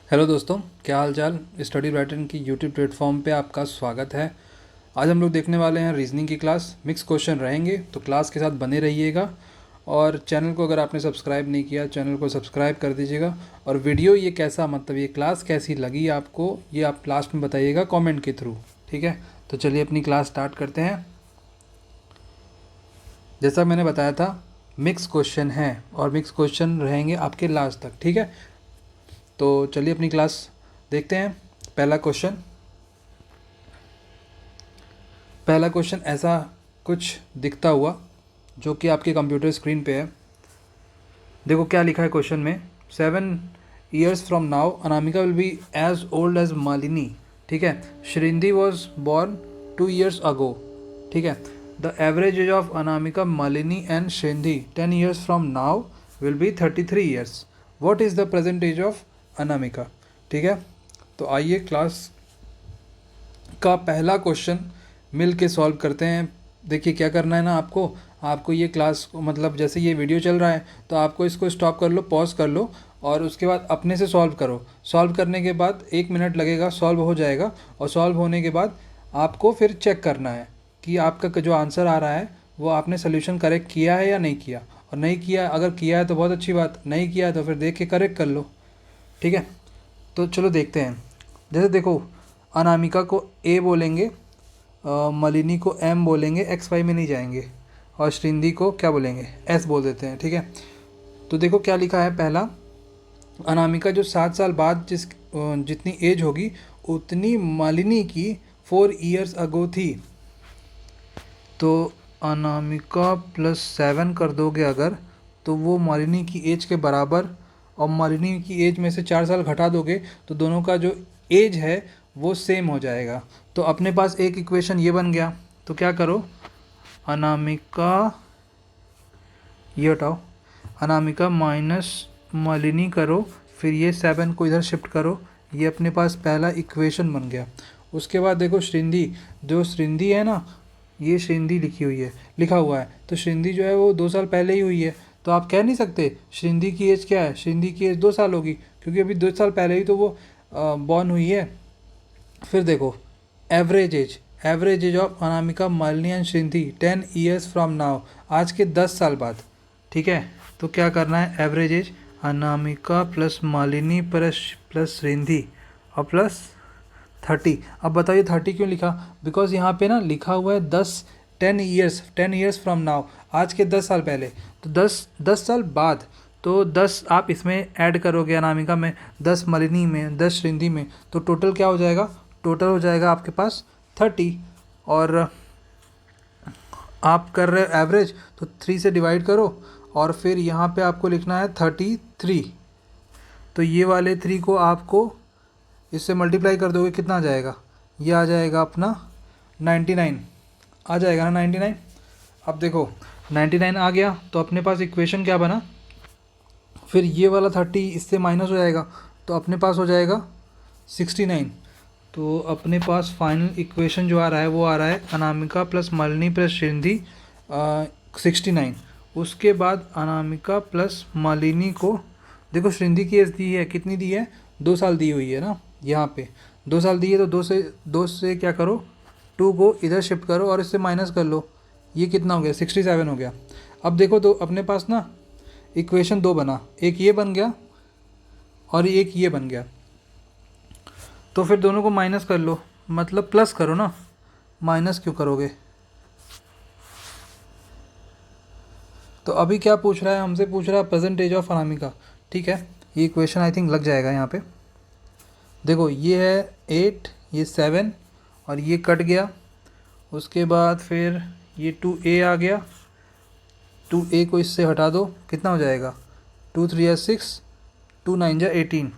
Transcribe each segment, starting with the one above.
Hello दोस्तों, क्या हाल चाल। स्टडी ब्राइटन की यूट्यूब प्लेटफॉर्म पे आपका स्वागत है। आज हम लोग देखने वाले हैं रीजनिंग की क्लास। मिक्स क्वेश्चन रहेंगे तो क्लास के साथ बने रहिएगा। और चैनल को अगर आपने सब्सक्राइब नहीं किया, चैनल को सब्सक्राइब कर दीजिएगा। और वीडियो ये कैसा, मतलब ये क्लास कैसी लगी आपको, ये आप लास्ट में बताइएगा कॉमेंट के थ्रू। ठीक है, तो चलिए अपनी क्लास स्टार्ट करते हैं। जैसा मैंने बताया था, मिक्स क्वेश्चन हैं और मिक्स क्वेश्चन रहेंगे आपके लास्ट तक। ठीक है, तो चलिए अपनी क्लास देखते हैं। पहला क्वेश्चन ऐसा कुछ दिखता हुआ जो कि आपके कंप्यूटर स्क्रीन पे है। देखो क्या लिखा है क्वेश्चन में। 7 years from now Anamika will be as old as Malini. ठीक है, Shrindi was born 2 years ago. ठीक है, the average age of Anamika, Malini and Shrindi 10 years from now will be 33 years। What is the present age of Anamika. ठीक है, तो आइए क्लास का पहला क्वेश्चन मिल के सॉल्व करते हैं। देखिए क्या करना है ना, आपको ये क्लास मतलब जैसे ये वीडियो चल रहा है तो आपको इसको स्टॉप कर लो, पॉज कर लो और उसके बाद अपने से सॉल्व करो। सॉल्व करने के बाद 1 मिनट लगेगा, सॉल्व हो जाएगा। और सॉल्व होने के बाद आपको फिर चेक करना है कि आपका जो आंसर आ रहा है वो आपने सोल्यूशन करेक्ट किया है या नहीं किया। और नहीं किया, अगर किया है तो बहुत अच्छी बात, नहीं किया है तो फिर देख के करेक्ट कर लो। ठीक है, तो चलो देखते हैं। जैसे देखो, अनामिका को ए बोलेंगे, मलिनी को एम बोलेंगे, एक्स वाई में नहीं जाएंगे। और श्रिंदी को क्या बोलेंगे, एस बोल देते हैं। ठीक है, तो देखो क्या लिखा है। पहला, अनामिका जो 7 साल बाद जितनी एज होगी उतनी मालिनी की 4 years अगो थी। तो अनामिका +7 कर दोगे अगर, तो वो मालिनी की एज के बराबर। और मालिनी की एज में से 4 साल घटा दोगे तो दोनों का जो एज है वो सेम हो जाएगा। तो अपने पास एक इक्वेशन ये बन गया। तो क्या करो, अनामिका, ये हटाओ, अनामिका माइनस मालिनी करो, फिर ये 7 को इधर शिफ्ट करो। ये अपने पास पहला इक्वेशन बन गया। उसके बाद देखो श्रिंदी, जो श्रिंदी है ना, ये श्रिंदी लिखा हुआ है। तो श्रिंदी जो है वो 2 साल पहले ही हुई है। तो आप कह नहीं सकते श्रिंदी की एज क्या है, श्रिंदी की एज 2 साल होगी, क्योंकि अभी 2 साल पहले ही तो वो बॉर्न हुई है। फिर देखो average age of Anamika, Malini and Shrindi 10 years from now, आज के 10 साल बाद। ठीक है, तो क्या करना है, average age Anamika plus Malini plus Shrindi और प्लस 30। अब बताइए 30 क्यों लिखा, बिकॉज यहाँ पे ना लिखा हुआ है 10 years फ्रॉम नाउ, आज के 10 साल पहले। तो 10 साल बाद, तो 10 आप इसमें ऐड करोगे, अनामिका में 10, मालिनी में 10, श्रिंदी में, तो टोटल क्या हो जाएगा, टोटल हो जाएगा आपके पास 30। और आप कर रहे हो एवरेज, तो 3 से डिवाइड करो और फिर यहाँ पे आपको लिखना है 33। तो ये वाले 3 को आपको इससे मल्टीप्लाई कर दोगे, कितना आ जाएगा, ये आ जाएगा अपना 99। आ जाएगा ना 99। अब देखो 99 आ गया तो अपने पास इक्वेशन क्या बना, फिर ये वाला 30 इससे माइनस हो जाएगा तो अपने पास हो जाएगा 69। तो अपने पास फाइनल इक्वेशन जो आ रहा है वो आ रहा है अनामिका प्लस मालिनी प्लस श्रिंदी 69। उसके बाद अनामिका प्लस मालिनी को, देखो श्रिंदी की एज दी है, कितनी दी है, 2 साल दी हुई है ना, यहाँ पे 2 साल दी है। तो दो से क्या करो, 2 को इधर शिफ्ट करो और इससे माइनस कर लो, ये कितना हो गया, 67 हो गया। अब देखो तो अपने पास ना इक्वेशन 2 बना, एक ये बन गया और एक ये बन गया। तो फिर दोनों को माइनस कर लो, मतलब प्लस करो ना, माइनस क्यों करोगे। तो अभी क्या पूछ रहा है, हमसे पूछ रहा है प्रेजेंट एज ऑफ अनामिका। ठीक है, ये इक्वेशन आई थिंक लग जाएगा यहाँ पे। देखो ये है 8, ये 7 और ये कट गया। उसके बाद फिर ये 2a आ गया, 2a को इससे हटा दो, कितना हो जाएगा, 2 3 या 6, 2 9 जा 18।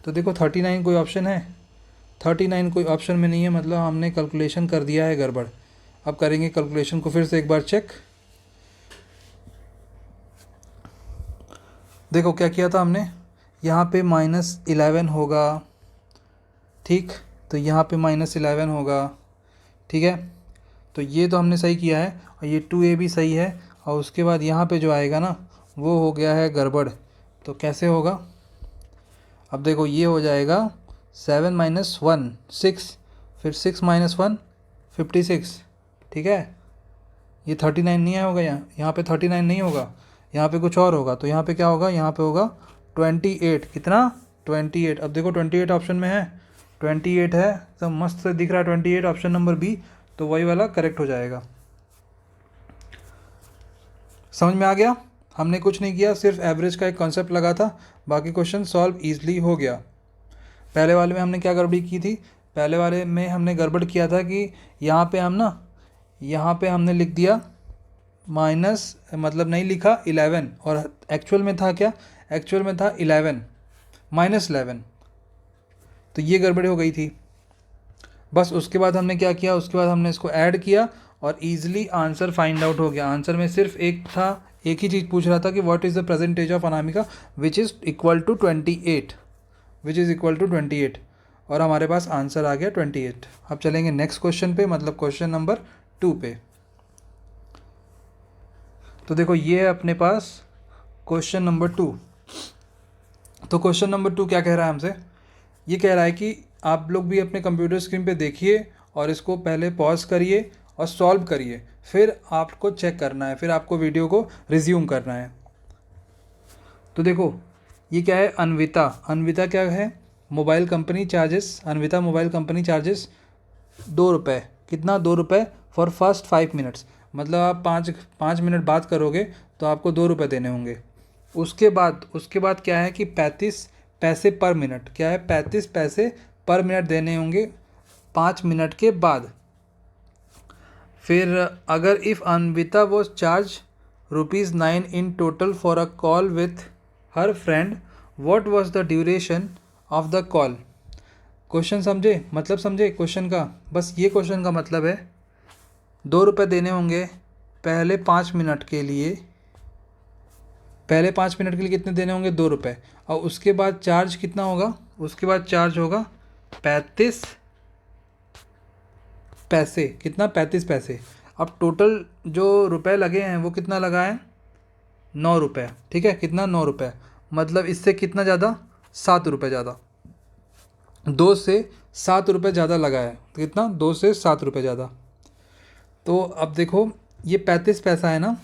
तो देखो 39 कोई ऑप्शन है, 39 कोई ऑप्शन में नहीं है, मतलब हमने कैलकुलेशन कर दिया है गड़बड़। अब करेंगे कैलकुलेशन को फिर से एक बार चेक। देखो क्या किया था हमने, यहाँ पे -11 होगा, ठीक, तो यहाँ पे -11 होगा। ठीक है, तो ये तो हमने सही किया है और ये 2a भी सही है। और उसके बाद यहाँ पे जो आएगा ना वो हो गया है गड़बड़। तो कैसे होगा, अब देखो ये हो जाएगा 7 माइनस 1 6, फिर 6 माइनस 1 56, ठीक है। ये 39 नहीं होगा, यहाँ पे 39 नहीं होगा, यहाँ पे कुछ और होगा। तो यहाँ पे क्या होगा, यहाँ पे होगा 28। कितना, 28। अब देखो 28 ऑप्शन में है, 28 है, तो मस्त से दिख रहा है 28 ऑप्शन नंबर बी, तो वही वाला करेक्ट हो जाएगा। समझ में आ गया। हमने कुछ नहीं किया, सिर्फ एवरेज का एक कॉन्सेप्ट लगा था, बाकी क्वेश्चन सॉल्व ईजिली हो गया। पहले वाले में हमने क्या गड़बड़ी की थी, पहले वाले में हमने गड़बड़ किया था कि यहाँ पे हम ना, यहाँ पे हमने लिख दिया माइनस, मतलब नहीं लिखा 11, और एक्चुअल में था क्या, एक्चुअल में था 11 माइनस 11, तो ये गड़बड़ी हो गई थी। बस उसके बाद हमने क्या किया, उसके बाद हमने इसको ऐड किया और ईजिली आंसर फाइंड आउट हो गया। आंसर में सिर्फ एक था, एक ही चीज़ पूछ रहा था कि what is the present age of Anamika, which is equal to 28, which is equal to 28, और हमारे पास आंसर आ गया 28। अब चलेंगे नेक्स्ट क्वेश्चन पे, मतलब क्वेश्चन नंबर 2 पे। तो देखो ये है अपने पास क्वेश्चन नंबर 2। तो क्वेश्चन नंबर 2 क्या कह रहा है हमसे, ये कह रहा है कि आप लोग भी अपने कंप्यूटर स्क्रीन पे देखिए और इसको पहले पॉज करिए और सॉल्व करिए, फिर आपको चेक करना है, फिर आपको वीडियो को रिज्यूम करना है। तो देखो ये क्या है, अन्विता, अन्विता क्या है, mobile company charges, Anvita mobile company charges 2 रुपये, कितना, 2 रुपये फॉर फर्स्ट 5 मिनट्स, मतलब आप 5 मिनट बात करोगे तो आपको 2 रुपये देने होंगे। उसके बाद क्या है कि 35 पैसे पर मिनट, क्या है, 35 पैसे पर मिनट देने होंगे 5 मिनट के बाद। फिर अगर if Anvita was charge ₹9 in total for a call with her friend, what was the duration of the call. Question समझे, मतलब समझे क्वेश्चन का, बस ये क्वेश्चन का मतलब है 2 रुपये देने होंगे पहले 5 मिनट के लिए, पहले 5 मिनट के लिए कितने देने होंगे, 2 रुपये, और उसके बाद चार्ज कितना होगा, उसके बाद चार्ज होगा 35 पैसे, कितना, 35 पैसे। अब टोटल जो रुपए लगे हैं वो कितना लगा है, 9 रुपये, ठीक है, कितना, 9 रुपये, मतलब इससे कितना ज़्यादा, 7 रुपये ज़्यादा, 2 से 7 रुपये ज़्यादा लगा है, कितना, 2 से 7 रुपये ज़्यादा। तो अब देखो ये 35 पैसा है ना,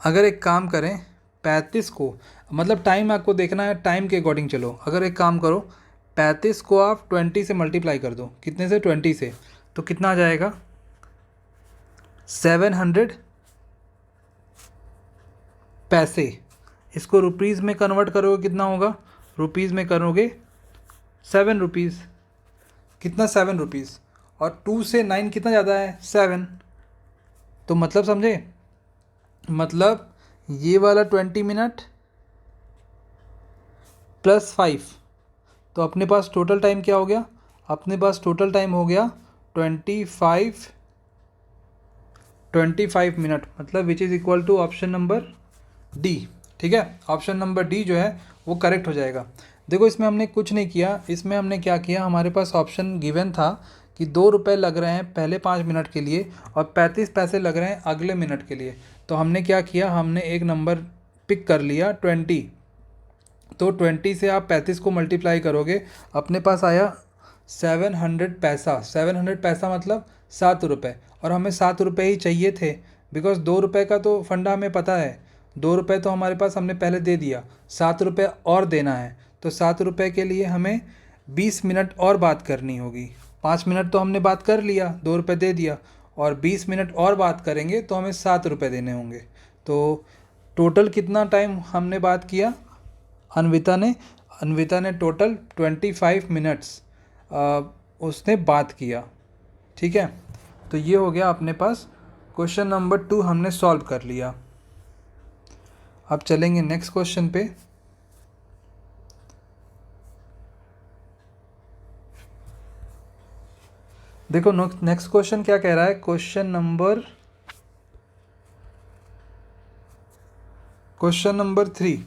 अगर एक काम करें 35 को, मतलब टाइम आपको देखना है, टाइम के अकॉर्डिंग चलो, अगर एक काम करो 35 को आप 20 से मल्टीप्लाई कर दो, कितने से, 20 से, तो कितना आ जाएगा, 700 पैसे। इसको रुपीज़ में कन्वर्ट करोगे कितना होगा, रुपीज़ में करोगे 7 रुपीज़, कितना, 7 रुपीज़, और 2 से 9 कितना ज़्यादा है, 7, तो मतलब समझे, मतलब ये वाला 20 मिनट प्लस 5, तो अपने पास टोटल टाइम क्या हो गया, अपने पास टोटल टाइम हो गया 25 मिनट, मतलब which is equal to option number D, ठीक है, ऑप्शन नंबर डी जो है वो करेक्ट हो जाएगा। देखो इसमें हमने कुछ नहीं किया, इसमें हमने क्या किया, हमारे पास ऑप्शन गिवन था कि 2 रुपये लग रहे हैं पहले 5 मिनट के लिए और 35 पैसे लग रहे हैं अगले मिनट के लिए। तो हमने क्या किया, हमने एक नंबर पिक कर लिया 20, तो 20 से आप 35 को मल्टीप्लाई करोगे, अपने पास आया 700 पैसा, 700 पैसा मतलब 7 रुपये, और हमें 7 रुपये ही चाहिए थे, बिकॉज 2 रुपये का तो फंडा हमें पता है, 2 रुपये तो हमारे पास हमने पहले दे दिया, 7 रुपये और देना है, तो 7 रुपये के लिए हमें 20 मिनट और बात करनी होगी। 5 मिनट तो हमने बात कर लिया, 2 रुपये दे दिया, और 20 मिनट और बात करेंगे तो हमें 7 रुपये देने होंगे। तो टोटल कितना टाइम हमने बात किया, अन्विता ने टोटल 25 मिनट्स उसने बात किया, ठीक है। तो ये हो गया अपने पास क्वेश्चन नंबर 2 हमने सॉल्व कर लिया। अब चलेंगे नेक्स्ट क्वेश्चन पे। देखो नेक्स्ट क्वेश्चन क्या कह रहा है, question number 3,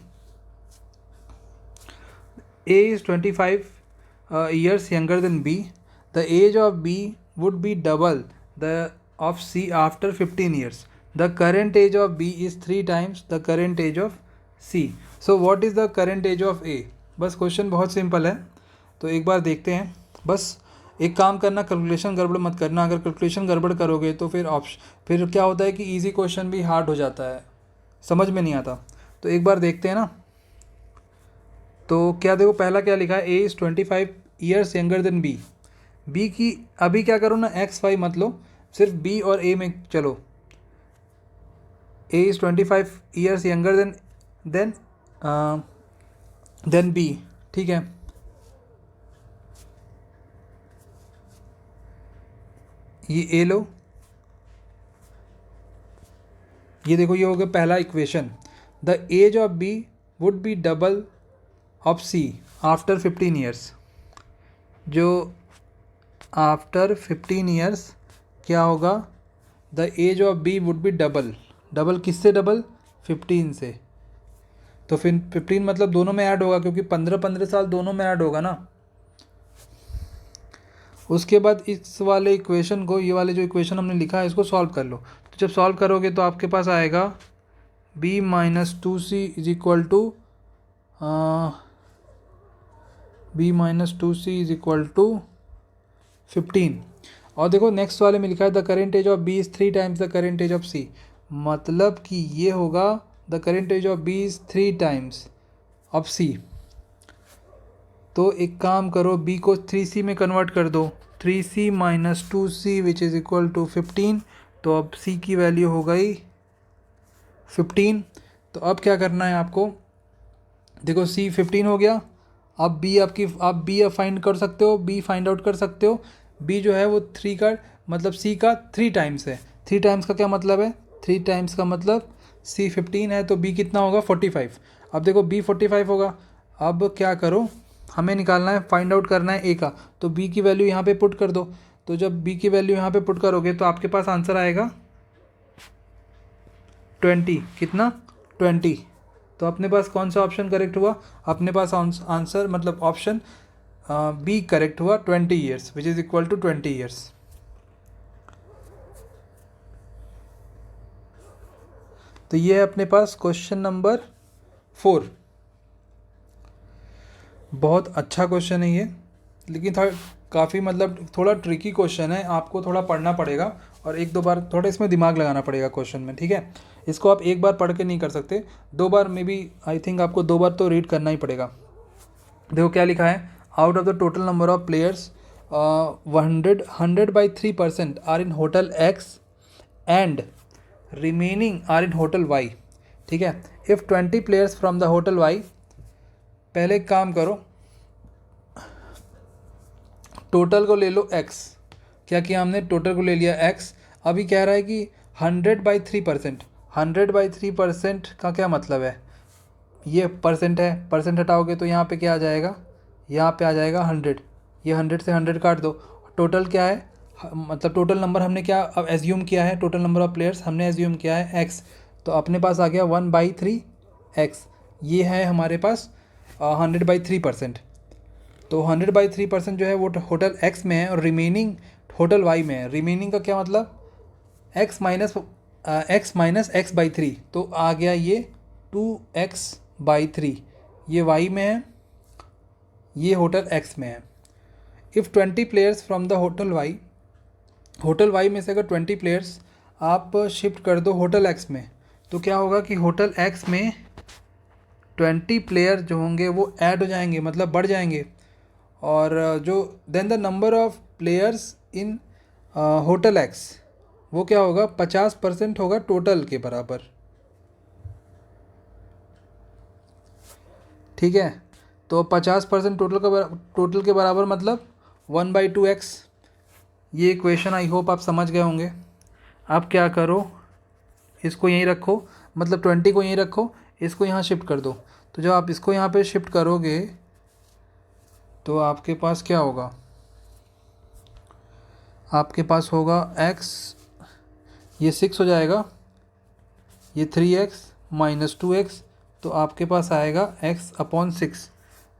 A is 25 years younger than B. The age of B would be double the of C after 15 years. The current age of B is 3 times the current age of C. So what is the current age of A? बस question बहुत simple है, तो एक बार देखते हैं। बस एक काम करना, कैलकुलेशन गड़बड़ मत करना। अगर कैलकुलेशन गड़बड़ करोगे तो फिर क्या होता है कि इजी क्वेश्चन भी हार्ड हो जाता है, समझ में नहीं आता। तो एक बार देखते हैं ना। तो क्या देखो, पहला क्या लिखा है, A is 25 years younger than B. B की अभी क्या करो ना, एक्स वाई मत लो, सिर्फ बी और ए में चलो। A is 25 years younger than B, ठीक है। ये ए लो, ये देखो, ये हो गया पहला equation. The age of B would be double of C after 15 years. जो आफ्टर 15 ईयर्स क्या होगा, the age of B would be double. Double किससे डबल, 15 से। तो फिर 15 मतलब दोनों में ऐड होगा, क्योंकि 15 साल दोनों में ऐड होगा ना। उसके बाद इस वाले इक्वेशन को, ये वाले जो इक्वेशन हमने लिखा है, इसको सॉल्व कर लो। तो जब सॉल्व करोगे तो आपके पास आएगा b minus 2c is equal to is equal to 15। और देखो नेक्स्ट वाले में लिखा है the current age of b is 3 times the current age of c। मतलब कि ये होगा the current age of b is 3 times of c। तो एक काम करो, b को 3c में कन्वर्ट कर दो, 3c minus 2c which is equal to 15। तो अब c की वैल्यू हो गई 15। तो अब क्या करना है आपको, देखो c 15 हो गया। अब b आप b फाइंड कर सकते हो, b फाइंड आउट कर सकते हो। b जो है वो 3 का मतलब c का 3 टाइम्स है। 3 टाइम्स का क्या मतलब है, 3 टाइम्स का मतलब c 15 है, तो b कितना होगा 45। अब देखो b 45 होगा। अब क्या करो, हमें निकालना है, फाइंड आउट करना है a का। तो b की वैल्यू यहाँ पे पुट कर दो। तो जब b की वैल्यू यहाँ पे पुट करोगे तो आपके पास आंसर आएगा 20। कितना, 20। तो अपने पास कौन सा ऑप्शन करेक्ट हुआ, अपने पास आंसर मतलब ऑप्शन बी करेक्ट हुआ, 20 years which is equal to 20 years. तो ये है अपने पास क्वेश्चन नंबर 4। बहुत अच्छा क्वेश्चन है ये, लेकिन काफ़ी मतलब थोड़ा ट्रिकी क्वेश्चन है, आपको थोड़ा पढ़ना पड़ेगा और एक दो बार थोड़ा इसमें दिमाग लगाना पड़ेगा क्वेश्चन में, ठीक है। इसको आप एक बार पढ़ के नहीं कर सकते, 2 बार मे बी, आई थिंक आपको 2 बार तो रीड करना ही पड़ेगा। देखो क्या लिखा है, out of the total number of players 100/3% are in hotel X and remaining are in hotel Y, ठीक है। If 20 players from the hotel Y, पहले एक काम करो, टोटल को ले लो x। क्या किया हमने, टोटल को ले लिया x। अभी कह रहा है कि 100/3%। 100/3% का क्या मतलब है, ये परसेंट है, परसेंट हटाओगे तो यहाँ पे क्या आ जाएगा, यहाँ पे आ जाएगा 100। ये 100 से 100 काट दो। टोटल क्या है, मतलब टोटल नंबर हमने क्या अब एज्यूम किया है, टोटल नंबर ऑफ प्लेयर्स हमने एज्यूम किया है x। तो अपने पास आ गया 1/3 x। ये है हमारे पास 100/3%। तो 100/3% जो है वो होटल एक्स में है और रिमेनिंग होटल वाई में है। रिमेनिंग का क्या मतलब, x माइनस x/3। तो आ गया ये 2x/3, ये y में है, ये होटल x में है। If 20 players from the hotel y में से अगर 20 प्लेयर्स आप शिफ्ट कर दो होटल x में, तो क्या होगा कि होटल x में 20 प्लेयर जो होंगे वो ऐड हो जाएंगे, मतलब बढ़ जाएंगे। और जो then the number of players in hotel X, वो क्या होगा 50% होगा टोटल के बराबर, ठीक है। तो 50% टोटल के बराबर मतलब 1/2x। ये इक्वेशन आई होप आप समझ गए होंगे। अब क्या करो, इसको यहीं रखो, मतलब 20 को यहीं रखो, इसको यहाँ शिफ्ट कर दो। तो जब आप इसको यहाँ पे शिफ्ट करोगे तो आपके पास क्या होगा, आपके पास होगा x, ये 6 हो जाएगा, ये 3x माइनस 2x। तो आपके पास आएगा x/6।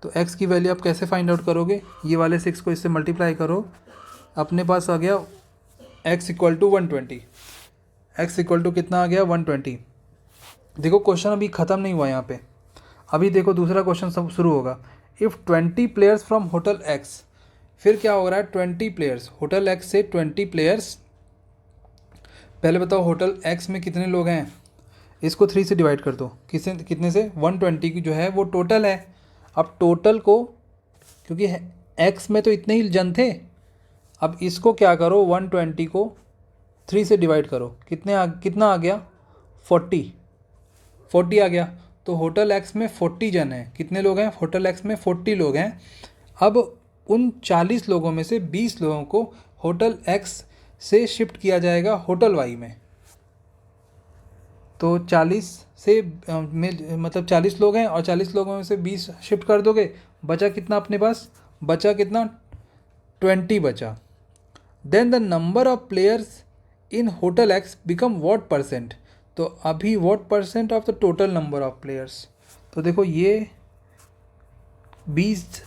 तो x की वैल्यू आप कैसे फाइंड आउट करोगे, ये वाले 6 को इससे मल्टीप्लाई करो, अपने पास आ गया x equal to 120। x equal to कितना आ गया 120। देखो क्वेश्चन अभी ख़त्म नहीं हुआ यहाँ पे, अभी देखो दूसरा क्वेश्चन सब शुरू होगा। If 20 players from hotel x, फिर क्या हो रहा है 20 प्लेयर्स, होटल एक्स से 20 प्लेयर्स, पहले बताओ होटल एक्स में कितने लोग हैं, इसको 3 से डिवाइड कर दो, कितने से 120 की जो है वो टोटल है। अब टोटल को, क्योंकि एक्स में तो इतने ही जन थे, अब इसको क्या करो 120 को 3 से डिवाइड करो, कितना आ गया 40 आ गया। तो होटल एक्स में 40 जन हैं, कितने लोग हैं होटल एक्स में 40 लोग हैं। अब उन 40 लोगों में से 20 लोगों को होटल एक्स से शिफ्ट किया जाएगा होटल वाई में। तो 40 से मतलब 40 लोग हैं और 40 लोगों में से 20 शिफ्ट कर दोगे, बचा कितना अपने पास, बचा कितना 20 बचा। Then the number of players in hotel X become what percent, तो अभी what percent of the total number of players, तो देखो ये 20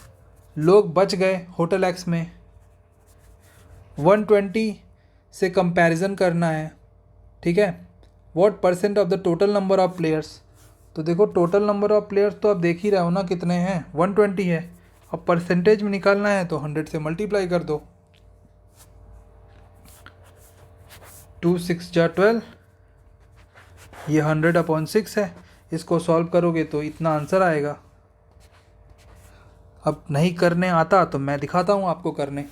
लोग बच गए होटल एक्स में, 120 से कंपैरिजन करना है, ठीक है, what percent of the total number of players. तो देखो टोटल नंबर ऑफ प्लेयर्स तो आप देख ही रहे हो ना कितने हैं, 120 है। अब परसेंटेज में निकालना है तो 100 से मल्टीप्लाई कर दो, 2 6 जा 12, ये 100/6 है। इसको सॉल्व करोगे तो इतना आंसर आएगा। अब नहीं करने आता तो मैं दिखाता हूँ आपको करने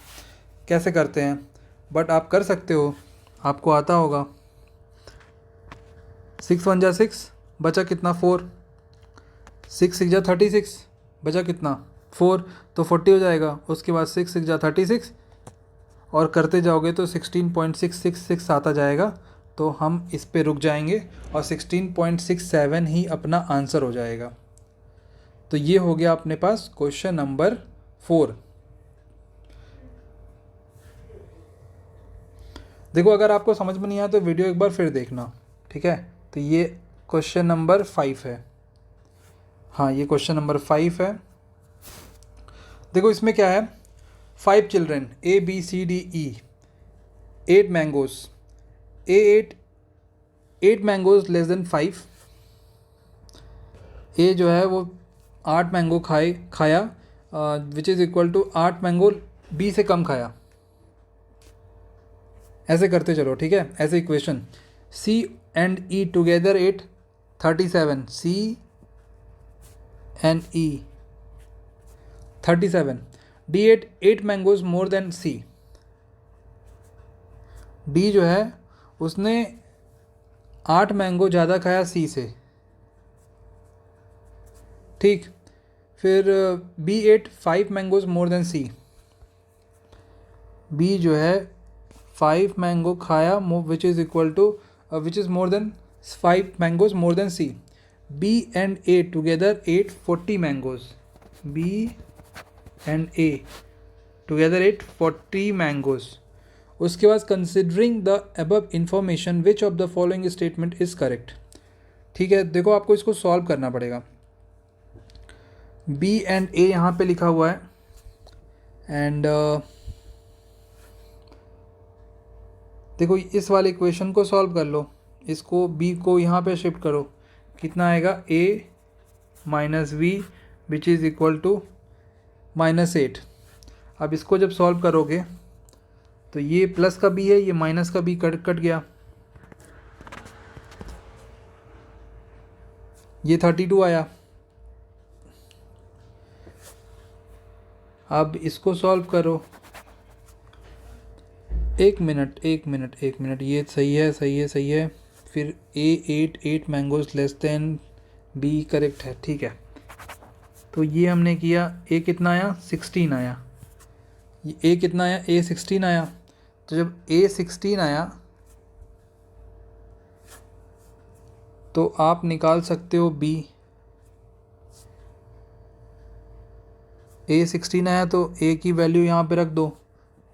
कैसे करते हैं, बट आप कर सकते हो, आपको आता होगा। 6 1 जा 6, बचा कितना 4, 6 6 जा 36, बचा कितना 4, तो 40 हो जाएगा। उसके बाद 6 6 जा 36 और करते जाओगे तो 16.666 आता जाएगा, तो हम इस पे रुक जाएंगे और 16.67 ही अपना आंसर हो जाएगा। तो ये हो गया अपने पास क्वेश्चन नंबर 4। देखो अगर आपको समझ में नहीं आया तो वीडियो एक बार फिर देखना, ठीक है। तो ये क्वेश्चन नंबर 5 है, हाँ ये क्वेश्चन नंबर 5 है। देखो इसमें क्या है, 5 children ABCDE, 8 mangoes, eight mangoes less than 5, A जो है वो 8 मैंगो खाया which is equal to 8 mango B से कम खाया। ऐसे करते चलो, ठीक है, ऐसे equation. C and E together 8 37, C and E 37, D ate 8 mangoes more than C, D जो है उसने 8 मैंगो ज़्यादा खाया C से, ठीक। फिर B ate 5 mangoes more than C, B जो है 5 मैंगो खाया which is equal to which is more than 5 mangoes more than C। B and A together ate 40 mangoes, B and A together ate 40 mangoes. उसके बाद considering the above information which of the following statement is correct, ठीक है। देखो आपको इसको solve करना पड़ेगा। B and A यहाँ पे लिखा हुआ है एंड देखो इस वाले इक्वेशन को सॉल्व कर लो, इसको B को यहाँ पे शिफ्ट करो, कितना आएगा A minus B which is equal to -8। अब इसको जब सॉल्व करोगे तो ये प्लस का B है, ये माइनस का B कट गया, ये 32 आया। अब इसको सॉल्व करो, एक मिनट, ये सही है। फिर A 8 mangoes less then B correct है, ठीक है। तो ये हमने किया, A कितना आया 16 आया, ये A कितना आया A 16 आया। तो जब A 16 आया तो आप निकाल सकते हो B, A 16 आया तो A की वैल्यू यहाँ पे रख दो,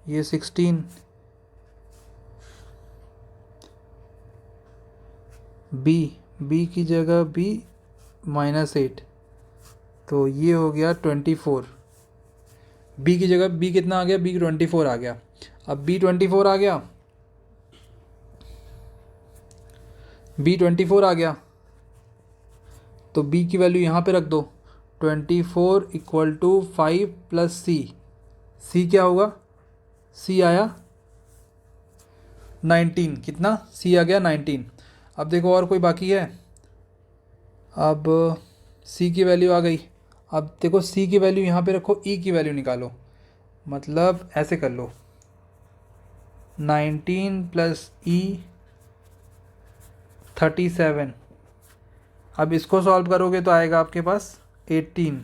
ये 16, B की जगह B -8, तो ये हो गया 24। B की जगह B कितना आ गया, B 24 आ गया। अब B 24 आ गया, B 24 आ गया तो B की वैल्यू यहाँ पे रख दो, 24 इक्वल टू 5 प्लस सी क्या होगा, सी आया 19, कितना सी आ गया 19। अब देखो और कोई बाकी है, अब सी की वैल्यू आ गई। अब देखो सी की वैल्यू यहाँ पे रखो, ई की वैल्यू निकालो, मतलब ऐसे कर लो 19 प्लस ई 37। अब इसको सॉल्व करोगे तो आएगा आपके पास 18।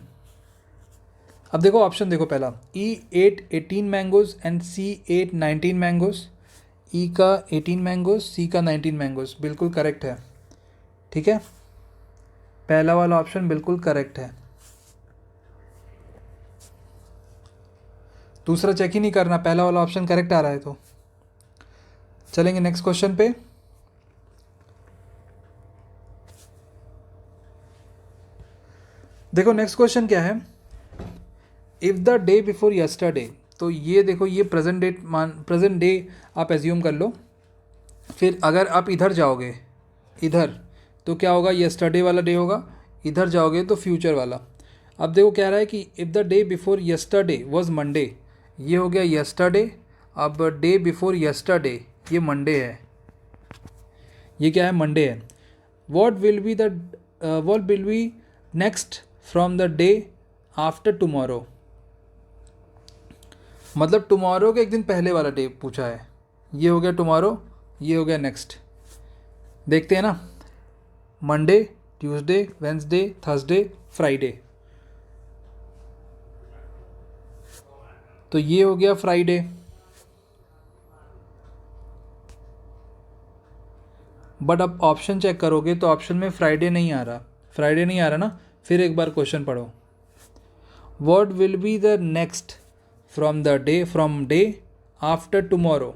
अब देखो ऑप्शन देखो, पहला E ate 18 mangoes and C ate 19 mangoes. E का 18 मैंगोज, सी का 19 मैंगोज, बिल्कुल करेक्ट है। ठीक है, पहला वाला ऑप्शन बिल्कुल करेक्ट है। दूसरा चेक ही नहीं करना, पहला वाला ऑप्शन करेक्ट आ रहा है तो। चलेंगे नेक्स्ट क्वेश्चन पे। देखो नेक्स्ट क्वेश्चन क्या है, if the day before yesterday, तो ये देखो ये प्रेजेंट डे आप एज्यूम कर लो, फिर अगर आप इधर जाओगे इधर तो क्या होगा, यस्टरडे वाला डे होगा, इधर जाओगे तो फ्यूचर वाला। अब देखो कह रहा है कि if the day before yesterday was Monday, ये हो गया यस्टरडे। अब डे बिफोर यस्टरडे ये मंडे है, ये क्या है, मंडे है। What will be next from the day after tomorrow, मतलब टुमारो के एक दिन पहले वाला डे पूछा है। ये हो गया टुमारो, ये हो गया नेक्स्ट। देखते हैं ना, Monday, Tuesday, Wednesday, Thursday, Friday, तो ये हो गया फ्राइडे। बट अब ऑप्शन चेक करोगे तो ऑप्शन में फ्राइडे नहीं आ रहा, फ्राइडे नहीं आ रहा ना। फिर एक बार क्वेश्चन पढ़ो, what will be the next from day after tomorrow.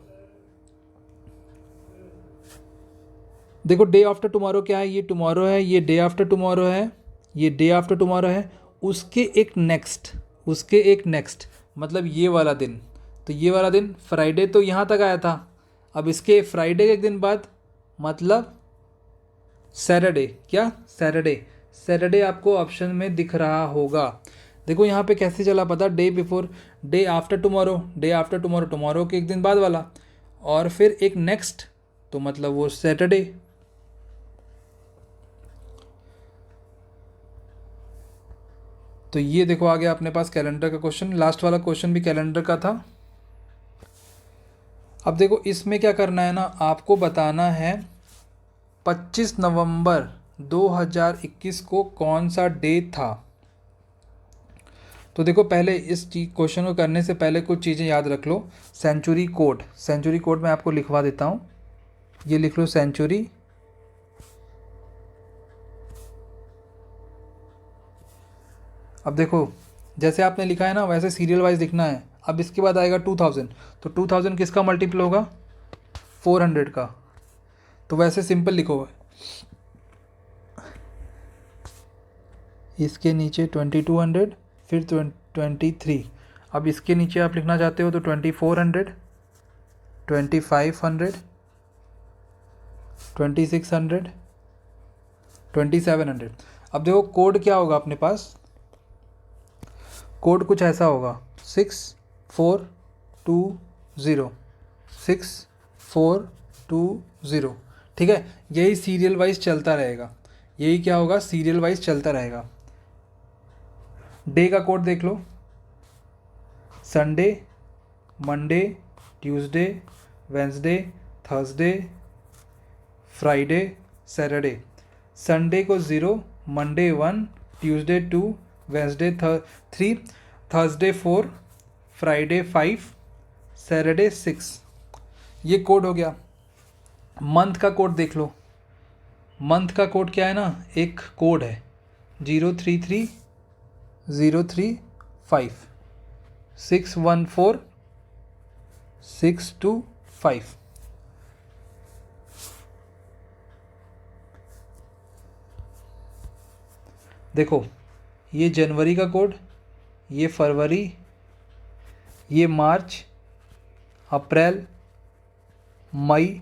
देखो डे आफ्टर टुमारो क्या है, ये टुमारो है, ये डे आफ्टर टुमारो है, ये डे आफ्टर टुमारो है, उसके एक नेक्स्ट मतलब ये वाला दिन। तो ये वाला दिन फ्राइडे तो यहाँ तक आया था, अब इसके फ्राइडे के एक दिन बाद मतलब सैटरडे, क्या सैटरडे आपको ऑप्शन में दिख रहा होगा। देखो यहाँ पे कैसे चला पता, day before, day after tomorrow के एक दिन बाद वाला, और फिर एक नेक्स्ट, तो मतलब वो सैटरडे। तो ये देखो आ गया अपने पास कैलेंडर का क्वेश्चन, लास्ट वाला क्वेश्चन भी कैलेंडर का था। अब देखो इसमें क्या करना है ना, आपको बताना है 25 नवंबर 2021 को कौन सा डे था। तो देखो पहले इस क्वेश्चन को करने से पहले कुछ चीज़ें याद रख लो। सेंचुरी कोड मैं आपको लिखवा देता हूँ, ये लिख लो सेंचुरी। अब देखो जैसे आपने लिखा है ना वैसे सीरियल वाइज लिखना है। अब इसके बाद आएगा 2000, तो 2000 किसका मल्टीपल होगा, 400 का। तो वैसे सिंपल लिखो, इसके नीचे 2200, फिर 23। अब इसके नीचे आप लिखना चाहते हो तो 2400, 2500, 2600, 2700। अब देखो कोड क्या होगा अपने पास, कोड कुछ ऐसा होगा 6420, 6420। ठीक है, यही सीरियल वाइज चलता रहेगा, यही क्या होगा, सीरियल वाइज चलता रहेगा। डे का कोड देख लो, Sunday, Monday, Tuesday, Wednesday, Thursday, Friday, Saturday. Sunday को 0, Monday 1, Tuesday 2, Wednesday 3, Thursday 4, Friday 5, Saturday 6। ये कोड हो गया। मंथ का कोड देख लो, मंथ का कोड क्या है ना, एक कोड है 033035 614 625। देखो ये जनवरी का कोड, ये फरवरी, ये मार्च, अप्रैल, मई,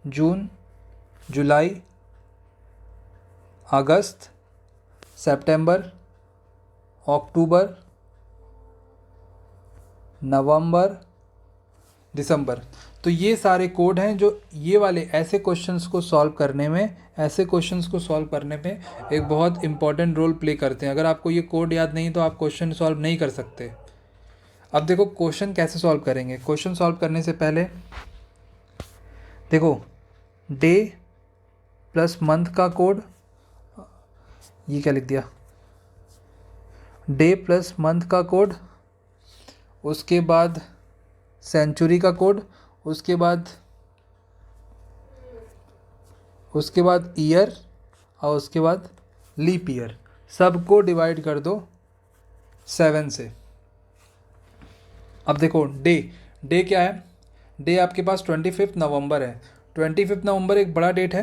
जून, जुलाई, अगस्त, सितंबर, अक्टूबर, नवंबर, दिसंबर। तो ये सारे कोड हैं जो ये वाले ऐसे क्वेश्चंस को सॉल्व करने में एक बहुत इंपॉर्टेंट रोल प्ले करते हैं। अगर आपको ये कोड याद नहीं तो आप क्वेश्चन सॉल्व नहीं कर सकते। अब देखो क्वेश्चन कैसे सॉल्व करेंगे। क्वेश्चन सॉल्व करने से पहले देखो डे प्लस मंथ का कोड, ये क्या लिख दिया, डे प्लस मंथ का कोड, उसके बाद सेंचुरी का कोड, उसके बाद ईयर और उसके बाद लीप ईयर। सबको डिवाइड कर दो 7 से। अब देखो डे क्या है, डे आपके पास 25 नवंबर है। 25 नवंबर एक बड़ा डेट है,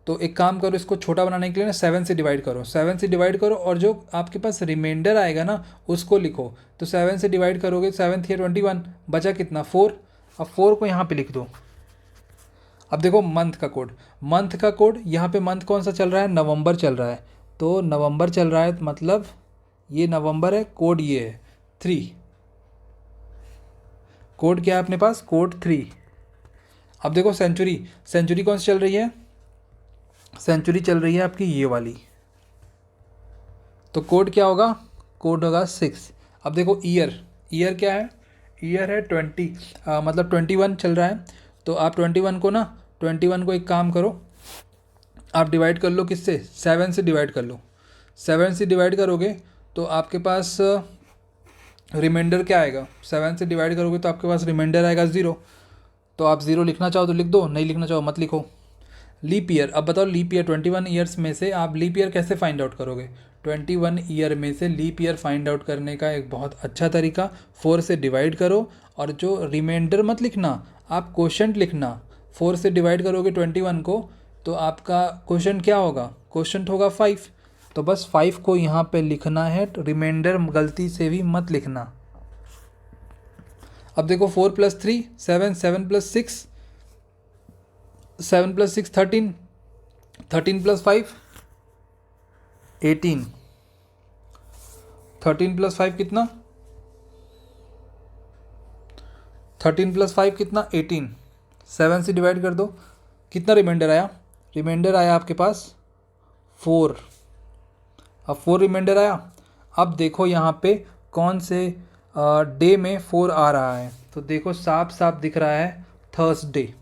तो एक काम करो, इसको छोटा बनाने के लिए ना 7 से डिवाइड करो। 7 से डिवाइड करो और जो आपके पास रिमाइंडर आएगा ना उसको लिखो। तो 7 से डिवाइड करोगे, 7 या 21, बचा कितना 4। अब 4 को यहाँ पे लिख दो। अब देखो मंथ का कोड यहाँ पे मंथ कौन सा चल रहा है, नवंबर चल रहा है। तो नवंबर चल रहा है मतलब ये नवंबर है, कोड ये है 3। कोड क्या है अपने पास, कोड 3। अब देखो सेंचुरी कौन सी चल रही है, सेंचुरी चल रही है आपकी ये वाली। तो कोड क्या होगा, कोड होगा 6। अब देखो ईयर क्या है, ईयर है 20, मतलब 21 चल रहा है। तो आप 21 को एक काम करो, आप डिवाइड कर लो किससे, 7 से डिवाइड कर लो। 7 से डिवाइड करोगे तो आपके पास रिमाइंडर क्या आएगा, 7 से डिवाइड करोगे तो आपके पास रिमाइंडर आएगा 0। तो आप 0 लिखना चाहो तो लिख दो, नहीं लिखना चाहो मत लिखो। लीप ईयर, अब बताओ लीप ईयर 21 ईयर्स में से आप लीप ईयर कैसे फाइंड आउट करोगे। 21 ईयर में से लीप ईयर फाइंड आउट करने का एक बहुत अच्छा तरीका, 4 से डिवाइड करो और जो रिमाइंडर मत लिखना, आप क्वोशंट लिखना। 4 से डिवाइड करोगे 21 को तो आपका क्वोशंट क्या होगा, क्वोशंट होगा 5। तो बस 5 को यहाँ पे लिखना है, रिमाइंडर गलती से भी मत लिखना। अब देखो 4 + 3 7, 7 + 6 7 + 6 13, 13 + 5 18, 13 + 5 कितना, 13 + 5 कितना 18। 7 से डिवाइड कर दो, कितना रिमाइंडर आया, रिमाइंडर आया आपके पास 4। अब 4 रिमाइंडर आया। अब देखो यहाँ पे कौन से डे में 4 आ रहा है, तो देखो साफ साफ दिख रहा है थर्सडे।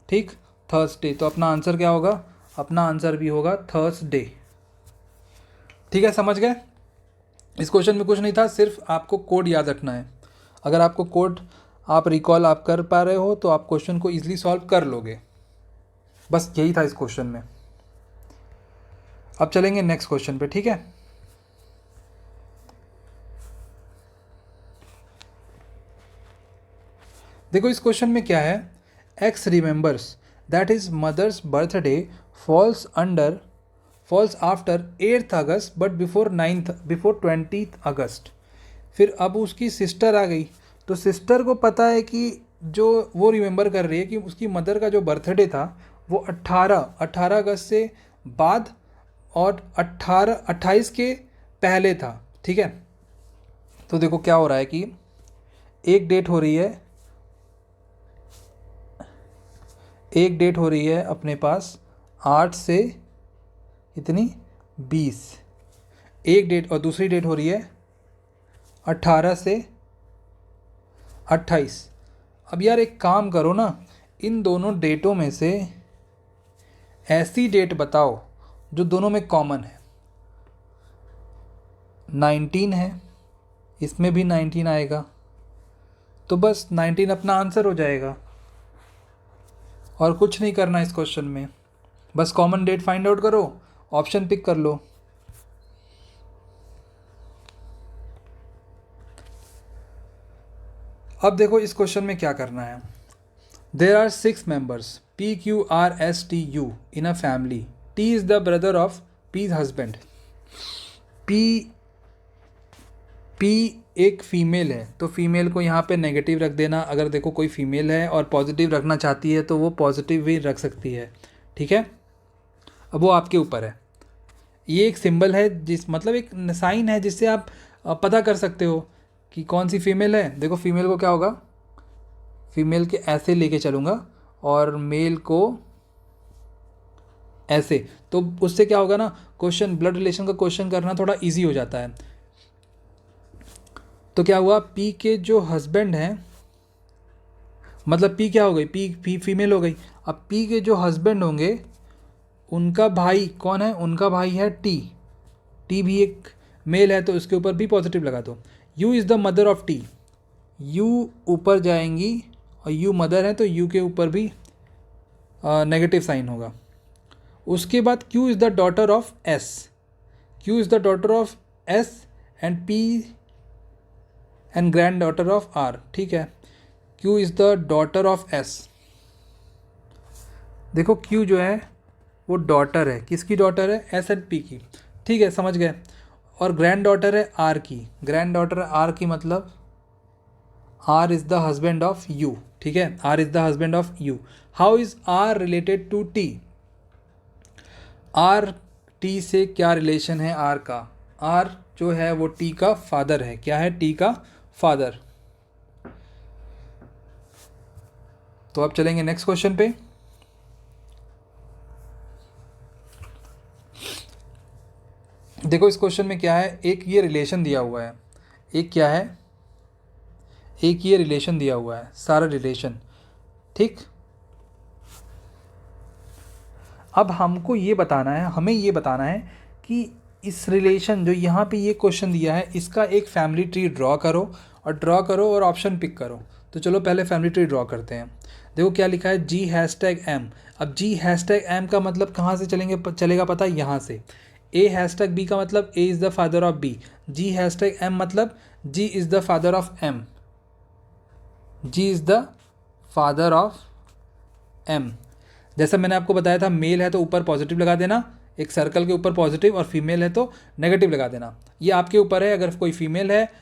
ठीक, थर्सडे। तो अपना आंसर क्या होगा, अपना आंसर भी होगा थर्सडे। ठीक है, समझ गए। इस क्वेश्चन में कुछ नहीं था, सिर्फ आपको कोड याद रखना है। अगर आपको कोड आप रिकॉल आप कर पा रहे हो तो आप क्वेश्चन को इजीली सॉल्व कर लोगे। बस यही था इस क्वेश्चन में। अब चलेंगे नेक्स्ट क्वेश्चन पे, ठीक है। देखो इस क्वेश्चन में क्या है, X remembers that is mother's birthday falls after 8th August but before 20th August. फिर अब उसकी सिस्टर आ गई, तो सिस्टर को पता है कि जो वो रिमेंबर कर रही है कि उसकी मदर का जो बर्थडे था वो 18 अगस्त से बाद और 28 के पहले था। ठीक है, तो देखो क्या हो रहा है कि एक डेट हो रही है अपने पास 8 से इतनी 20, एक डेट, और दूसरी डेट हो रही है 18 से 28। अब यार एक काम करो ना, इन दोनों डेटों में से ऐसी डेट बताओ जो दोनों में कॉमन है। 19 है, इसमें भी 19 आएगा, तो बस 19 अपना आंसर हो जाएगा। और कुछ नहीं करना इस क्वेश्चन में, बस कॉमन डेट फाइंड आउट करो, ऑप्शन पिक कर लो। अब देखो इस क्वेश्चन में क्या करना है। There are 6 members PQRSTU in a family. T इज द brother of P's husband. P एक फीमेल है, तो फीमेल को यहाँ पे नेगेटिव रख देना। अगर देखो कोई फीमेल है और पॉजिटिव रखना चाहती है तो वो पॉजिटिव भी रख सकती है। ठीक है, अब वो आपके ऊपर है। ये एक सिंबल है, जिस मतलब एक साइन है जिससे आप पता कर सकते हो कि कौन सी फीमेल है। देखो फीमेल को क्या होगा, फीमेल के ऐसे लेके चलूँगा और मेल को ऐसे, तो उससे क्या होगा ना, क्वेश्चन ब्लड रिलेशन का क्वेश्चन करना थोड़ा इजी हो जाता है। तो क्या हुआ, पी के जो हस्बैंड हैं, मतलब पी क्या हो गई, पी फीमेल हो गई। अब पी के जो हस्बैंड होंगे उनका भाई कौन है, उनका भाई है टी। टी भी एक मेल है तो उसके ऊपर भी पॉजिटिव लगा दो। You is the mother of T, you ऊपर जाएंगी और यू मदर है तो यू के ऊपर भी नेगेटिव साइन होगा। उसके बाद Q is the daughter of S, Q is the daughter of S and P and granddaughter of R. ठीक है, Q is the daughter of S. देखो क्यू जो है वो डॉटर है, किसकी डॉटर है, एस एंड पी की। ठीक है, समझ गए। और ग्रैंड डॉटर है आर की, ग्रैंड डॉटर है आर की, मतलब R is the husband of U. ठीक है, R is the husband of U. How is R related to T, R T से क्या रिलेशन है आर का, आर जो है वो टी का फादर है। क्या है, टी का फादर। तो अब चलेंगे नेक्स्ट क्वेश्चन पे। देखो इस क्वेश्चन में क्या है, एक ये रिलेशन दिया हुआ है, एक क्या है, एक ये रिलेशन दिया हुआ है, सारा रिलेशन। ठीक, अब हमको ये बताना है, हमें ये बताना है कि इस रिलेशन जो यहाँ पे ये क्वेश्चन दिया है इसका एक फैमिली ट्री ड्रॉ करो, और ऑप्शन पिक करो। तो चलो पहले फैमिली ट्री ड्रॉ करते हैं। देखो क्या लिखा है, जी हैशटैग एम। अब जी हैशटैग एम का मतलब कहाँ से चलेगा पता है, यहाँ से। ए हैशटैग बी का मतलब A is the father of B, G hashtag M मतलब G is the father of M, G is the father of M. जैसा मैंने आपको बताया था, मेल है तो ऊपर पॉजिटिव लगा देना, एक सर्कल के ऊपर पॉजिटिव, और फीमेल है तो नेगेटिव लगा देना। ये आपके ऊपर है, अगर कोई फीमेल है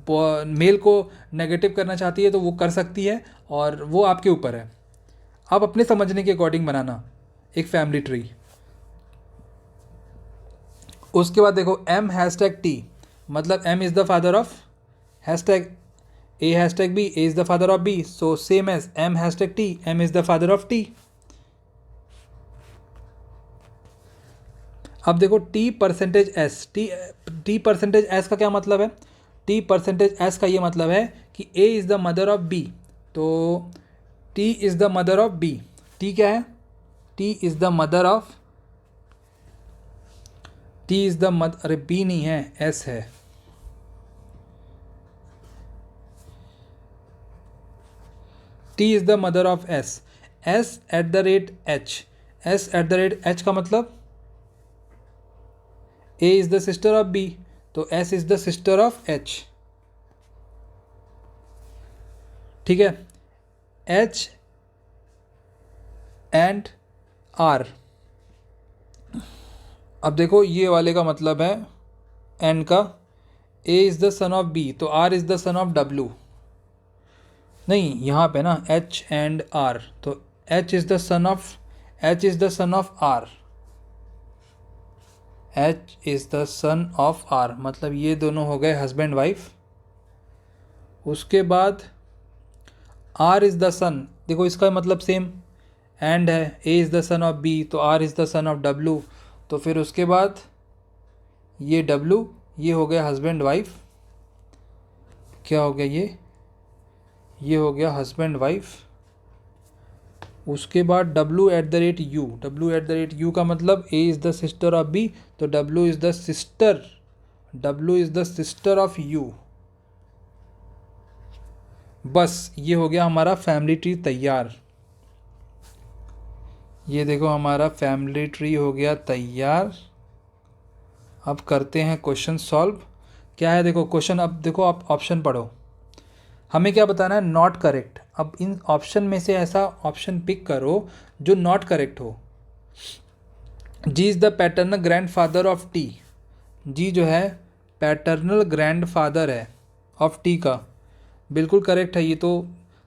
मेल को नेगेटिव करना चाहती है तो वो कर सकती है, और वो आपके ऊपर है। आप अपने समझने के अकॉर्डिंग बनाना एक फैमिली ट्री। उसके बाद देखो एम हैशटैग टी, मतलब M is the father of hashtag A hashtag B, A is the father of B, so same as M hashtag T, M is the father of T. अब देखो T percentage S, T percentage S का क्या मतलब है, T percentage S का ये मतलब है कि A is the mother of B, तो T is the mother of B. T क्या है, T is the mother of, T is the mother, अरे बी नहीं है, एस है। T is the mother of S, S at the rate H, S at the rate H का मतलब A is the sister of B, तो S is the sister of H. ठीक है, H and are. अब देखो ये वाले का मतलब है एन का, A is the son of B, तो R is the son of W. नहीं, यहाँ पे ना एच एंड आर, तो H is the son of, H is the son of R, H is the son of R, मतलब ये दोनों हो गए हस्बैंड वाइफ। उसके बाद आर इज़ द सन, देखो इसका मतलब सेम, एंड है, A is the son of B, तो R is the son of W, तो फिर उसके बाद ये डब्लू, ये हो गया हस्बैंड वाइफ। क्या हो गया ये हो गया हस्बैंड वाइफ। उसके बाद W at the rate U, W at the rate U का मतलब A is the sister of B, तो W is the sister, W is the sister of U. बस ये हो गया हमारा फैमिली ट्री तैयार। ये देखो हमारा फैमिली ट्री हो गया तैयार। अब करते हैं क्वेश्चन सॉल्व। क्या है देखो क्वेश्चन, अब देखो आप ऑप्शन पढ़ो, हमें क्या बताना है, नॉट करेक्ट। अब इन ऑप्शन में से ऐसा ऑप्शन पिक करो जो नॉट करेक्ट हो। G is the paternal grandfather of T, G जो है पैटर्नल ग्रैंड फादर है ऑफ टी का, बिल्कुल करेक्ट है, ये तो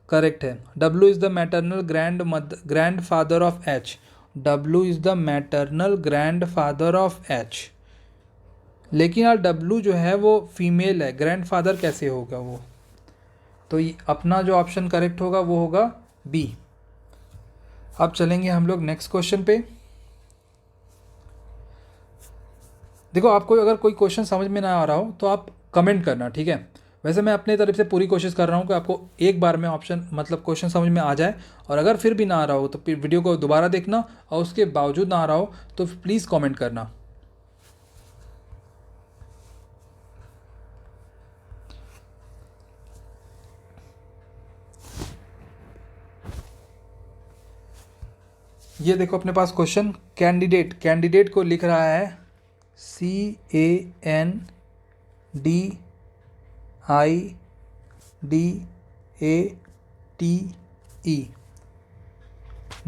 करेक्ट है। W is the maternal grandfather of H, W is the maternal grandfather of H, लेकिन यार डब्लू जो है वो फीमेल है, ग्रैंडफादर कैसे होगा वो? तो अपना जो ऑप्शन करेक्ट होगा वो होगा बी। अब चलेंगे हम लोग नेक्स्ट क्वेश्चन पे। देखो, आपको अगर कोई क्वेश्चन समझ में ना आ रहा हो तो आप कमेंट करना, ठीक है? वैसे मैं अपने तरफ से पूरी कोशिश कर रहा हूँ कि आपको एक बार में ऑप्शन मतलब क्वेश्चन समझ में आ जाए, और अगर फिर भी ना आ रहा हो तो फिर वीडियो को दोबारा देखना, और उसके बावजूद ना आ रहा हो तो प्लीज़ कमेंट करना। ये देखो अपने पास क्वेश्चन, कैंडिडेट, कैंडिडेट को लिख रहा है CANDIDATE,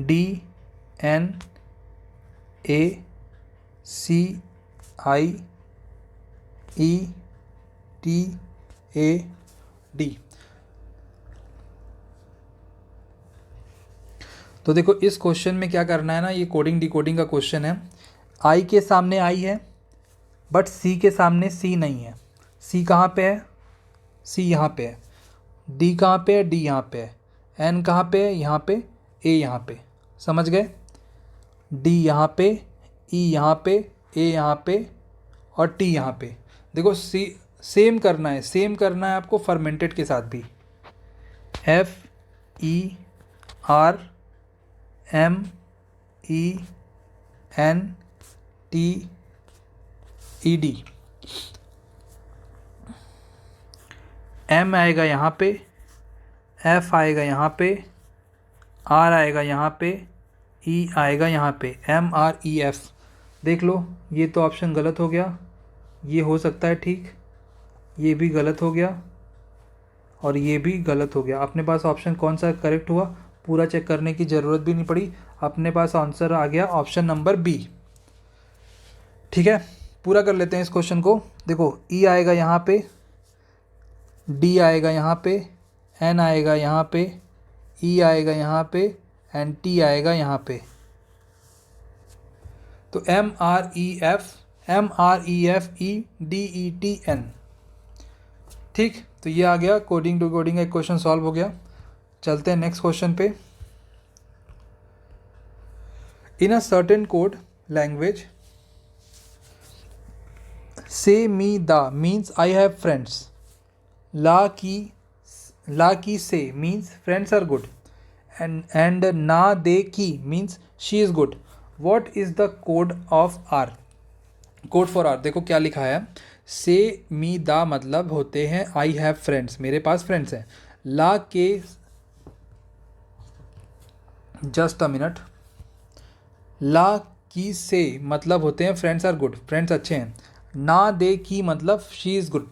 DNACIETAD। तो देखो इस क्वेश्चन में क्या करना है ना, ये कोडिंग डिकोडिंग का क्वेश्चन है। आई के सामने आई है, बट सी के सामने सी नहीं है। सी कहाँ पे है? सी यहाँ पे है। डी कहाँ पे है? डी यहाँ पे है। एन कहाँ पे है? यहाँ पे। ए यहाँ पे। समझ गए? डी यहाँ पे, ई यहाँ पे, ए यहाँ पे, और टी यहाँ पे। देखो सी सेम करना है, सेम करना है आपको फर्मेंटेड के साथ भी। FERMENTED। एम आएगा यहाँ पे, एफ आएगा यहाँ पे, आर आएगा यहाँ पे, ई आएगा यहाँ पे। MREF। देख लो, ये तो ऑप्शन गलत हो गया, ये हो सकता है ठीक, ये भी गलत हो गया, और ये भी गलत हो गया। अपने पास ऑप्शन कौन सा करेक्ट हुआ पूरा चेक करने की ज़रूरत भी नहीं पड़ी, अपने पास आंसर आ गया ऑप्शन नंबर बी। ठीक है, पूरा कर लेते हैं इस क्वेश्चन को। देखो ई आएगा यहाँ पे, डी आएगा यहाँ पे, एन आएगा यहाँ पे, ई आएगा यहाँ पे, एंड टी आएगा यहाँ पे। तो MREFEDETN। ठीक, तो ये आ गया कोडिंग टू कोडिंग का एक क्वेश्चन सॉल्व हो गया। चलते हैं नेक्स्ट क्वेश्चन पे। In a certain code language, se mi da means I have friends, la ki se means friends are good, and na de ki means she is good. What is the code of R? Code for R देखो क्या लिखा है। से mi दा मतलब होते हैं आई have friends, मेरे पास फ्रेंड्स हैं। ला के, just a minute, La ki से मतलब होते हैं फ्रेंड्स आर गुड, फ्रेंड्स अच्छे हैं। ना दे की मतलब she is good,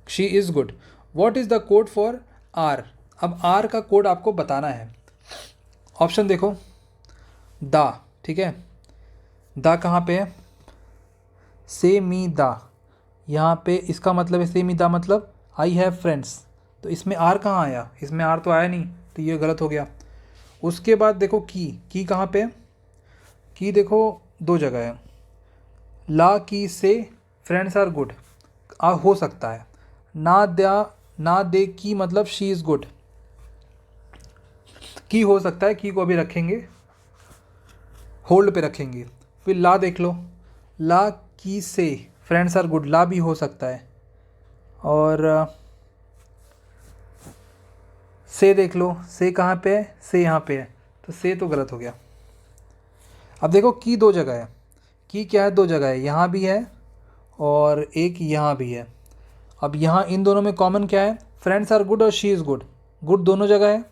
she is good. What is the code for R? अब आर का कोड आपको बताना है। ऑप्शन देखो, दा, ठीक है, दा कहाँ पे है? से मी दा, यहाँ पे इसका मतलब है से मी दा मतलब आई हैव फ्रेंड्स। तो इसमें आर कहाँ आया? इसमें आर तो आया नहीं, तो ये गलत हो गया। उसके बाद देखो की कहाँ पे है? की देखो दो जगह है। ला की से फ्रेंड्स आर गुड हो सकता है। ना दे की मतलब शी इज़ गुड, की हो सकता है, की को अभी रखेंगे, होल्ड पे रखेंगे। फिर ला देख लो, ला की से फ्रेंड्स आर गुड, ला भी हो सकता है। और से देख लो, से कहाँ पे है? से यहाँ पे है, तो से तो गलत हो गया। अब देखो की दो जगह है, की क्या है? दो जगह है, यहाँ भी है और एक यहाँ भी है। अब यहाँ इन दोनों में कॉमन क्या है? फ्रेंड्स आर गुड और शी इज़ गुड। गुड दोनों जगह है,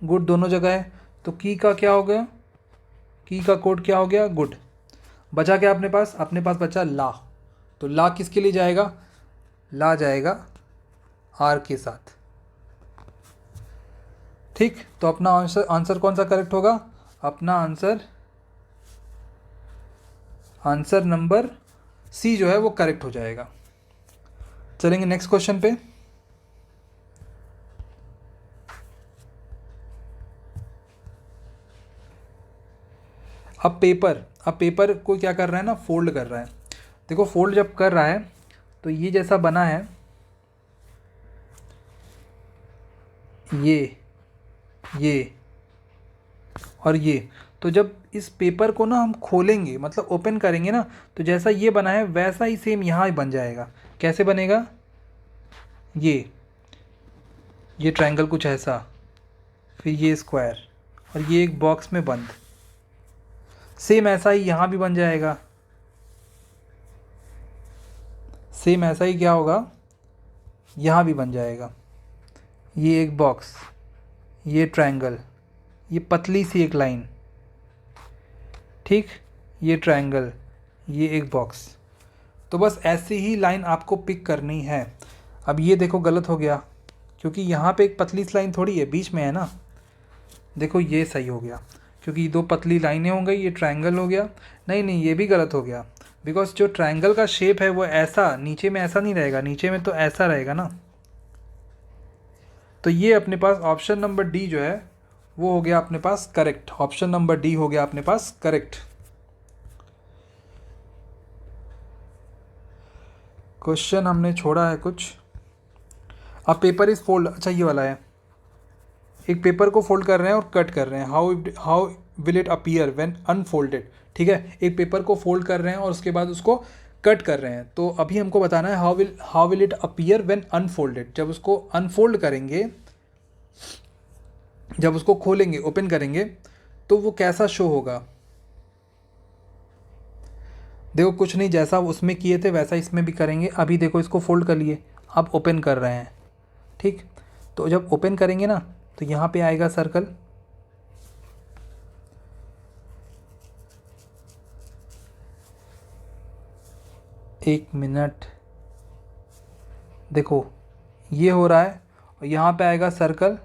गुड दोनों जगह है, तो की का क्या हो गया? की का कोड क्या हो गया? गुड। बचा क्या अपने पास? अपने पास बचा ला। तो ला किसके लिए जाएगा? ला जाएगा आर के साथ। ठीक, तो अपना आंसर कौन सा करेक्ट होगा? अपना आंसर नंबर सी जो है वो करेक्ट हो जाएगा। चलेंगे नेक्स्ट क्वेश्चन पे। अब पेपर को क्या कर रहा है ना, फोल्ड कर रहा है। देखो फोल्ड जब कर रहा है तो ये जैसा बना है, ये और ये, तो जब इस पेपर को ना हम खोलेंगे, मतलब ओपन करेंगे ना, तो जैसा ये बना है वैसा ही सेम यहाँ बन जाएगा। कैसे बनेगा? ये ट्रायंगल कुछ ऐसा, फिर ये स्क्वायर, और ये एक बॉक्स में बंद। सेम ऐसा ही यहाँ भी बन जाएगा। सेम ऐसा ही क्या होगा, यहाँ भी बन जाएगा। ये एक बॉक्स, ये ट्रायंगल, ये पतली सी एक लाइन, ठीक, ये ट्रायंगल, ये एक बॉक्स। तो बस ऐसी ही लाइन आपको पिक करनी है। अब ये देखो गलत हो गया, क्योंकि यहाँ पे एक पतली सी लाइन थोड़ी है, बीच में है ना। देखो ये सही हो गया, क्योंकि दो पतली लाइनें हो गई, ये ट्रायंगल हो गया। नहीं, ये भी गलत हो गया, बिकॉज जो ट्रायंगल का शेप है वो ऐसा नीचे में ऐसा नहीं रहेगा, नीचे में तो ऐसा रहेगा ना। तो ये अपने पास ऑप्शन नंबर डी जो है वो हो गया अपने पास करेक्ट। ऑप्शन नंबर डी हो गया अपने पास करेक्ट। क्वेश्चन हमने छोड़ा है कुछ। अब पेपर इज फोल्ड, अच्छा ये वाला है, एक पेपर को फोल्ड कर रहे हैं और कट कर रहे हैं। How will it appear when unfolded. ठीक है, एक पेपर को फोल्ड कर रहे हैं और उसके बाद उसको कट कर रहे हैं। तो अभी हमको बताना है how will it appear when unfolded. जब उसको अनफोल्ड करेंगे, जब उसको खोलेंगे, ओपन करेंगे, तो वो कैसा शो होगा। देखो कुछ नहीं, जैसा उसमें किए थे वैसा इसमें भी करेंगे। अभी देखो इसको फोल्ड कर लिए, अब ओपन कर रहे हैं, ठीक। तो जब ओपन करेंगे ना तो यहाँ पे आएगा सर्कल, एक मिनट, देखो ये हो रहा है और यहाँ पे आएगा सर्कल।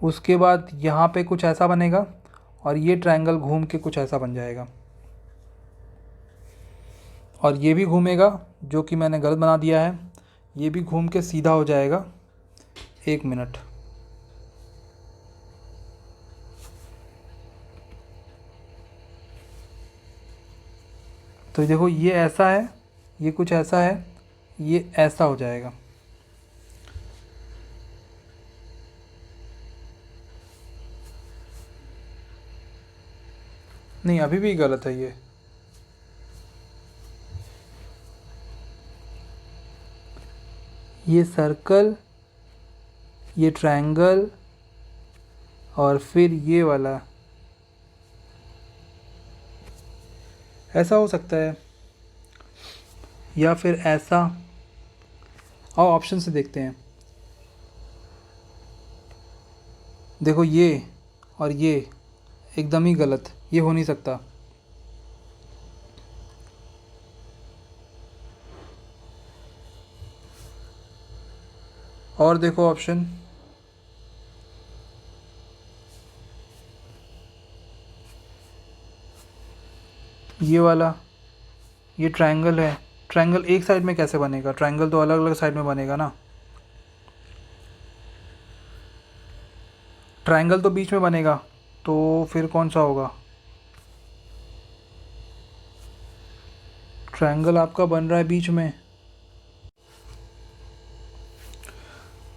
उसके बाद यहाँ पे कुछ ऐसा बनेगा और ये ट्रायंगल घूम के कुछ ऐसा बन जाएगा, और ये भी घूमेगा, जो कि मैंने गलत बना दिया है। ये भी घूम के सीधा हो जाएगा। एक मिनट, तो देखो ये ऐसा है, ये कुछ ऐसा है, ये ऐसा हो जाएगा। नहीं, अभी भी गलत है ये सर्कल, ये ट्रायंगल, और फिर ये वाला ऐसा हो सकता है, या फिर ऐसा। आओ ऑप्शन से देखते हैं। देखो ये और ये एकदम ही गलत, ये हो नहीं सकता। और देखो ऑप्शन, ये वाला, ये ट्रायंगल है। ट्रायंगल एक साइड में कैसे बनेगा, ट्रायंगल तो अलग अलग साइड में बनेगा ना। ट्रायंगल तो बीच में बनेगा, तो फिर कौन सा होगा। ट्रायंगल आपका बन रहा है बीच में।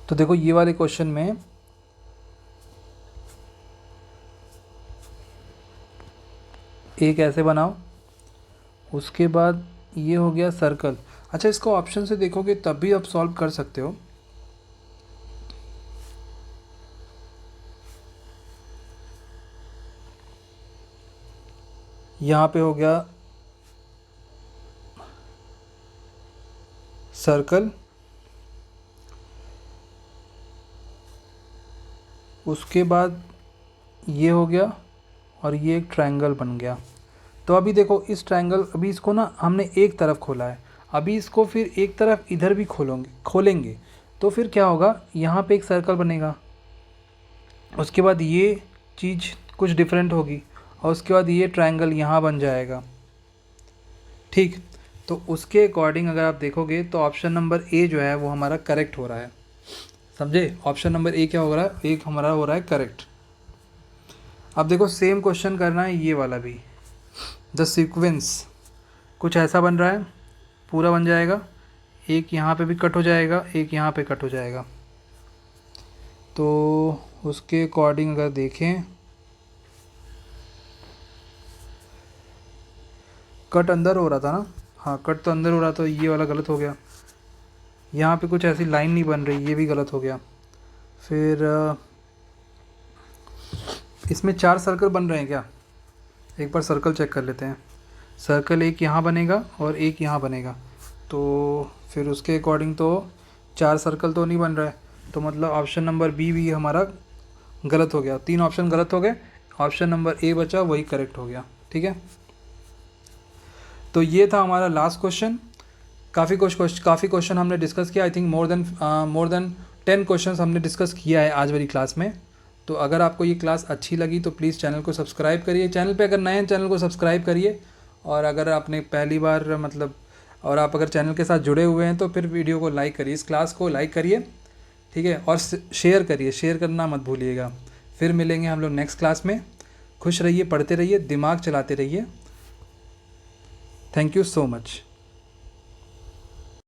तो देखो ये वाले क्वेश्चन में एक ऐसे बनाओ, उसके बाद ये हो गया सर्कल। अच्छा, इसको ऑप्शन से देखोगे तब भी आप सॉल्व कर सकते हो। यहाँ पे हो गया सर्कल, उसके बाद ये हो गया और ये एक ट्रायंगल बन गया। तो अभी देखो इस ट्रायंगल, अभी इसको ना हमने एक तरफ खोला है, अभी इसको फिर एक तरफ इधर भी खोलेंगे, तो फिर क्या होगा, यहाँ पे एक सर्कल बनेगा, उसके बाद ये चीज़ कुछ डिफरेंट होगी, और उसके बाद ये ट्रायंगल यहाँ बन जाएगा, ठीक। तो उसके अकॉर्डिंग अगर आप देखोगे तो ऑप्शन नंबर ए जो है वो हमारा करेक्ट हो रहा है। समझे, ऑप्शन नंबर ए क्या हो रहा है, एक हमारा हो रहा है करेक्ट। अब देखो सेम क्वेश्चन करना है ये वाला भी, द सीक्वेंस कुछ ऐसा बन रहा है, पूरा बन जाएगा, एक यहाँ पे भी कट हो जाएगा, एक यहाँ पे कट हो जाएगा। तो उसके अकॉर्डिंग अगर देखें, कट अंदर हो रहा था ना, हाँ कट तो अंदर हो रहा था, ये वाला गलत हो गया। यहाँ पे कुछ ऐसी लाइन नहीं बन रही, ये भी गलत हो गया। फिर इसमें 4 सर्कल बन रहे हैं क्या, एक बार सर्कल चेक कर लेते हैं। सर्कल एक यहाँ बनेगा और एक यहाँ बनेगा, तो फिर उसके अकॉर्डिंग तो 4 सर्कल तो नहीं बन रहा है, तो मतलब ऑप्शन नंबर बी भी हमारा गलत हो गया। 3 ऑप्शन गलत हो गए, ऑप्शन नंबर ए बचा, वही करेक्ट हो गया। ठीक है, तो ये था हमारा लास्ट क्वेश्चन। काफ़ी क्वेश्चन हमने डिस्कस किया। I think more than 10 question हमने डिस्कस किया है आज वाली क्लास में। तो अगर आपको ये क्लास अच्छी लगी तो प्लीज़ चैनल को सब्सक्राइब करिए, चैनल पे अगर नए हैं चैनल को सब्सक्राइब करिए, और अगर आपने पहली बार मतलब और आप अगर चैनल के साथ जुड़े हुए हैं तो फिर वीडियो को लाइक करिए, इस क्लास को लाइक करिए, ठीक है, और शेयर करिए, शेयर करना मत भूलिएगा। फिर मिलेंगे हम लोग नेक्स्ट क्लास में। खुश रहिए, पढ़ते रहिए, दिमाग चलाते रहिए। Thank you so much.